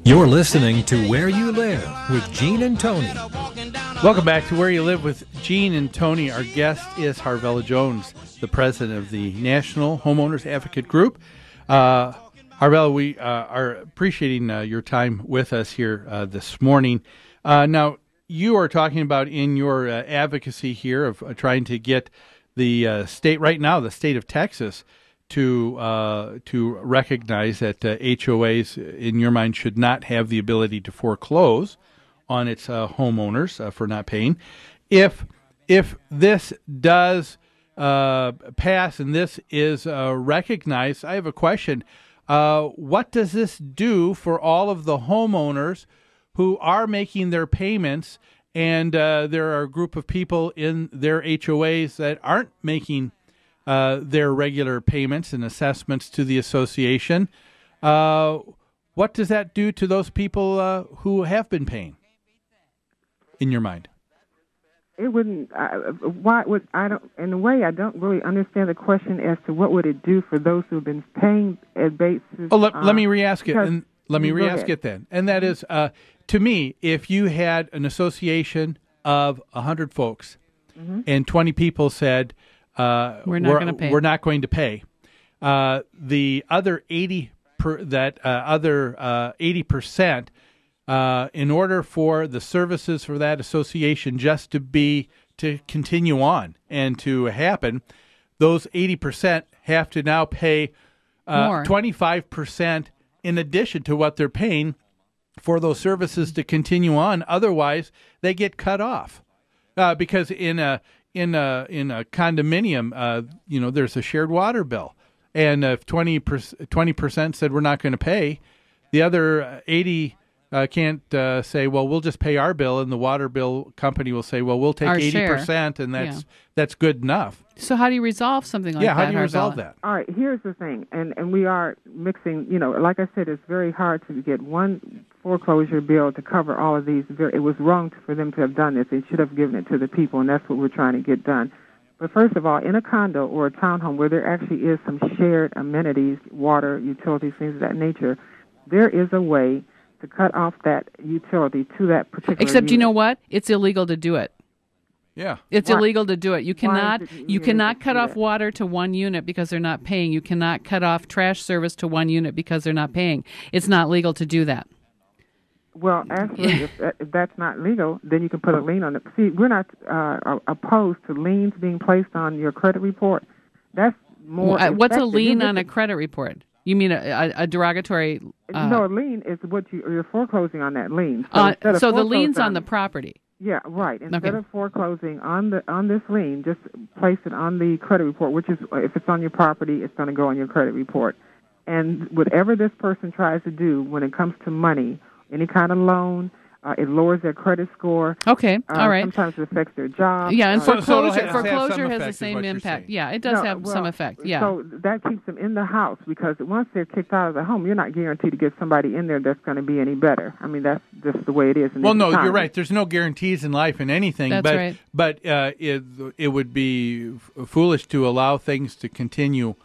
You're listening to Where You Live with Gene and Tony. Welcome back to Where You Live with Gene and Tony. Our guest is Harvella Jones, the president of the National Homeowners Advocate Group. Harvella, we are appreciating your time with us here this morning. Now, you are talking about in your advocacy here of trying to get the state right now, the state of Texas, to recognize that HOAs, in your mind, should not have the ability to foreclose on its homeowners for not paying. If this does pass and this is recognized, I have a question. What does this do for all of the homeowners who are making their payments, and there are a group of people in their HOAs that aren't making their regular payments and assessments to the association? What does that do to those people who have been paying, in your mind? It wouldn't. Why would I don't? In a way, I don't really understand the question as to what would it do for those who've been paying at basis. Oh, let me re-ask it, and let me re-ask it then. And that is, to me, if you had an association of 100 folks, and 20 people said, we're not going to pay. The other 80%, in order for the services for that association just to continue on and to happen, those 80% have to now pay 25% in addition to what they're paying for those services to continue on. Otherwise, they get cut off because in a condominium, there's a shared water bill, and if 20% said we're not going to pay, the other 80 can't say, well, we'll just pay our bill, and the water bill company will say, well, we'll take our 80%, and that's good enough. So how do you resolve something like that? Yeah, how do you resolve that? All right, here's the thing, and we are mixing, like I said, it's very hard to get one foreclosure bill to cover all of these. It was wrong for them to have done this. They should have given it to the people, and that's what we're trying to get done. But first of all, in a condo or a townhome where there actually is some shared amenities, water, utilities, things of that nature, there is a way to cut off that utility to that particular Except, unit. you know what? It's illegal to do it. Yeah. It's illegal to do it. You cannot cut off that? water to one unit because they're not paying. You cannot cut off trash service to one unit because they're not paying. It's not legal to do that. Well, actually, if that's not legal, then you can put a lien on it. See, we're not opposed to liens being placed on your credit report. That's more. What's a lien on a credit report? You mean a derogatory? No, a lien is what you're foreclosing on that lien. So the lien's on the property. Yeah, right. Instead of foreclosing on this lien, just place it on the credit report, which is, if it's on your property, it's going to go on your credit report. And whatever this person tries to do when it comes to money, any kind of loan, it lowers their credit score. Okay, all right. Sometimes it affects their job. Yeah, and foreclosure foreclosure has the same impact. Yeah, it does have some effect. Yeah. So that keeps them in the house, because once they're kicked out of the home, you're not guaranteed to get somebody in there that's going to be any better. I mean, that's just the way it is. Well, no, you're right. There's no guarantees in life in anything. That's right. But it would be foolish to allow things to continue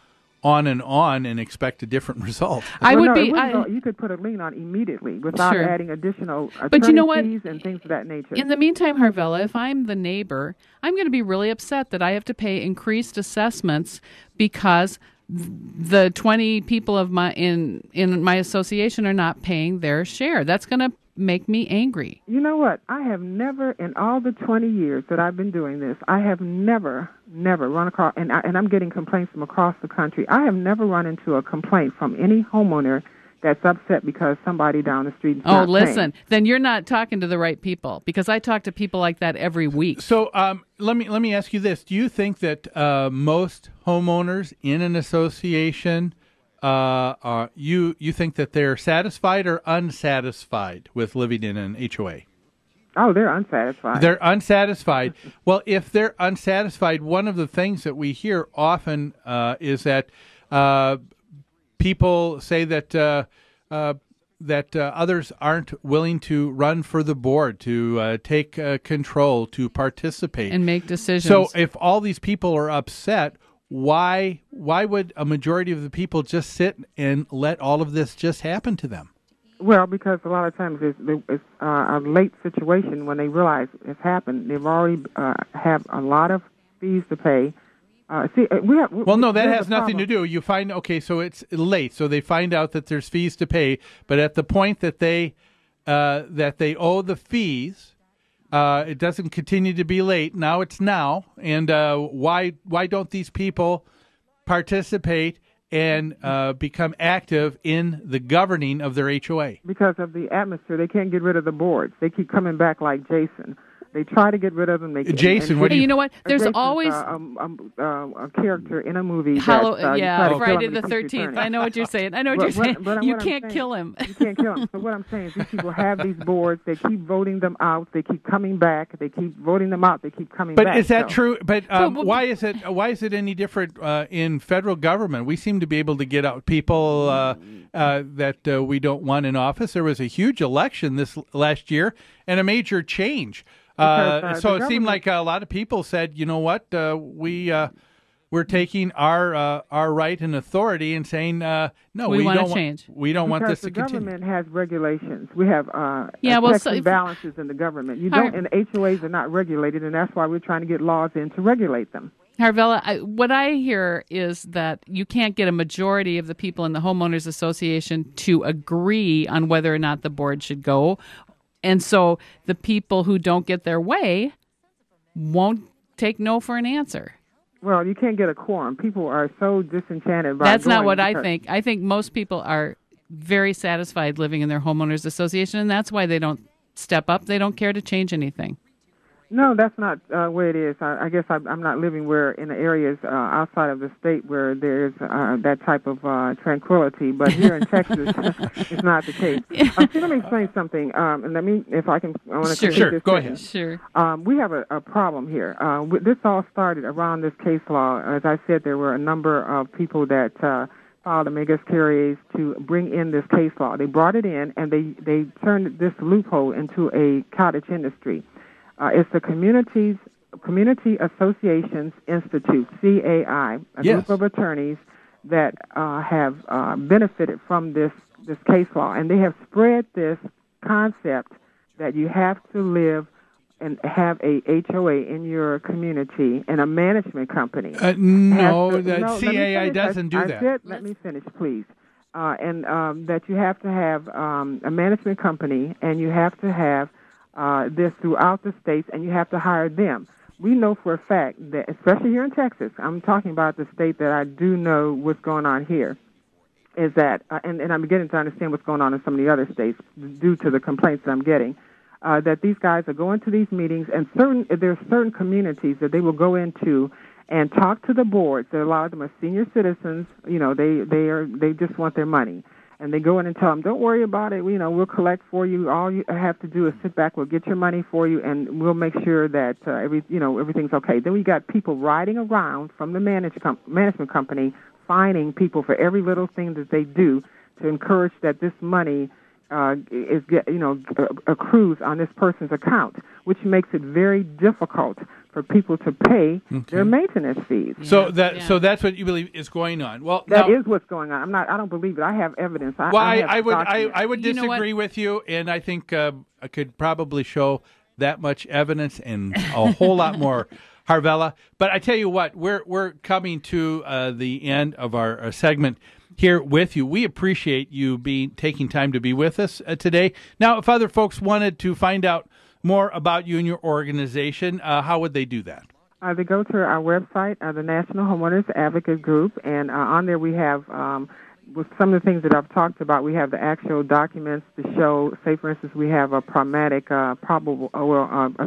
on and expect a different result. You could put a lien on immediately without adding additional attorney fees and things of that nature. In the meantime, Harvella, if I'm the neighbor, I'm going to be really upset that I have to pay increased assessments because the 20 people of in my association are not paying their share. That's going to make me angry. You know what? I have never, in all the 20 years that I've been doing this, I have never run across, and I'm getting complaints from across the country, I have never run into a complaint from any homeowner that's upset because somebody down the street is not paying. Listen, then you're not talking to the right people, because I talk to people like that every week. So let me ask you this. Do you think that most homeowners in an association, you think that they're satisfied or unsatisfied with living in an HOA? Oh, they're unsatisfied. They're unsatisfied. Well, if they're unsatisfied, one of the things that we hear often is that people say that others aren't willing to run for the board, to take control, to participate. And make decisions. So if all these people are upset, why would a majority of the people just sit and let all of this just happen to them? Well, because a lot of times it's a late situation when they realize it's happened. They've already have a lot of fees to pay. That has nothing to do. You find, so it's late. So they find out that there's fees to pay, but at the point that they owe the fees, it doesn't continue to be late. Now it's now. And why don't these people participate and become active in the governing of their HOA? Because of the atmosphere. They can't get rid of the boards. They keep coming back like Jason. They try to get rid of them. Jason, what do you... You know what? There's Jason's, always a character in a movie. Friday the 13th. I know what you're saying. You can't kill him. You can't kill him. So what I'm saying is these people have these boards. They keep voting them out. They keep coming back. They keep voting them out. They keep coming back. But is that true? But why is it any different in federal government? We seem to be able to get out people that we don't want in office. There was a huge election this last year and a major change. So it seemed like a lot of people said, you know what, we're taking our right and authority and saying, no, we don't change. We don't want this to continue. The government has regulations. We have checks and balances in the government. You don't, and the HOAs are not regulated, and that's why we're trying to get laws in to regulate them. Harvella, what I hear is that you can't get a majority of the people in the Homeowners Association to agree on whether or not the board should go. And so the people who don't get their way won't take no for an answer. Well, you can't get a quorum. People are so disenchanted by That's not what I think. I think most people are very satisfied living in their homeowners association, and that's why they don't step up. They don't care to change anything. No, that's not where it is. I guess I'm not living in the areas outside of the state where there's that type of tranquility. But here in Texas, it's not the case. Let me explain something. And if I can, I want to Sure, this. Go ahead. Sure. We have a problem here. This all started around this case law. As I said, there were a number of people that filed amicus curiae to bring in this case law. They brought it in, and they turned this loophole into a cottage industry. It's the Community Associations Institute, CAI, a group of attorneys that have benefited from this case law. And they have spread this concept that you have to live and have a HOA in your community and a management company. CAI doesn't do that. Let me finish, please. And that you have to have a management company, and you have to have this throughout the states, and you have to hire them. We know for a fact that, especially here in Texas, I'm talking about the state that I do know what's going on here, is that, and I'm beginning to understand what's going on in some of the other states due to the complaints that I'm getting, that these guys are going to these meetings, and there's certain communities that they will go into and talk to the boards. A lot of them are senior citizens. You know, they just want their money. And they go in and tell them, don't worry about it. We'll collect for you. All you have to do is sit back. We'll get your money for you, and we'll make sure that everything's okay. Then we got people riding around from the management company, fining people for every little thing that they do to encourage that this money accrues on this person's account, which makes it very difficult for people to pay their maintenance fees. So that's what you believe is going on. Well, that is what's going on. I don't believe it. I have evidence. I would disagree with you, and I think I could probably show that much evidence and a whole lot more, Harvella. But I tell you what, we're coming to the end of our segment here with you. We appreciate you taking time to be with us today. Now, if other folks wanted to find out more about you and your organization, how would they do that? They go to our website, the National Homeowners Advocate Group, and on there we have, with some of the things that I've talked about, we have the actual documents to show, say, for instance, we have a a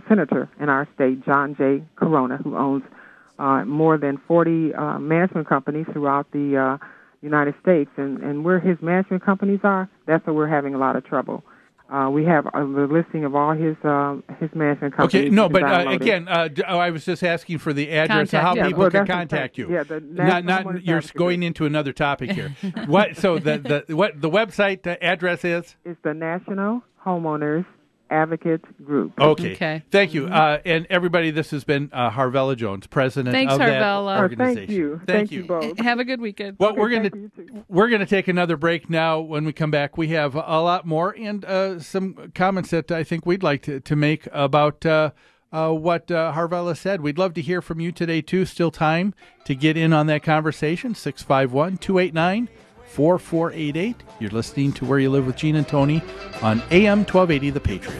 senator in our state, John J. Corona, who owns more than 40 management companies throughout the United States, and where his management companies are, that's where we're having a lot of trouble. We have the listing of all his management companies. Okay, no, but again, I was just asking for the address of how people can contact you. Yeah, not you're going into another topic here. What? So the website address is? It's the National Homeowners Advocate Group. Okay. Thank you. And everybody, this has been Harvella Jones, president Thanks, of that Harvella. organization. Thank you both. Have a good weekend. Well, we're gonna take another break now. When we come back, we have a lot more and some comments that I think we'd like to make about what Harvella said. We'd love to hear from you today, too. Still time to get in on that conversation. 651-289-4488. You're listening to Where You Live with Gene and Tony on AM 1280 The Patriot.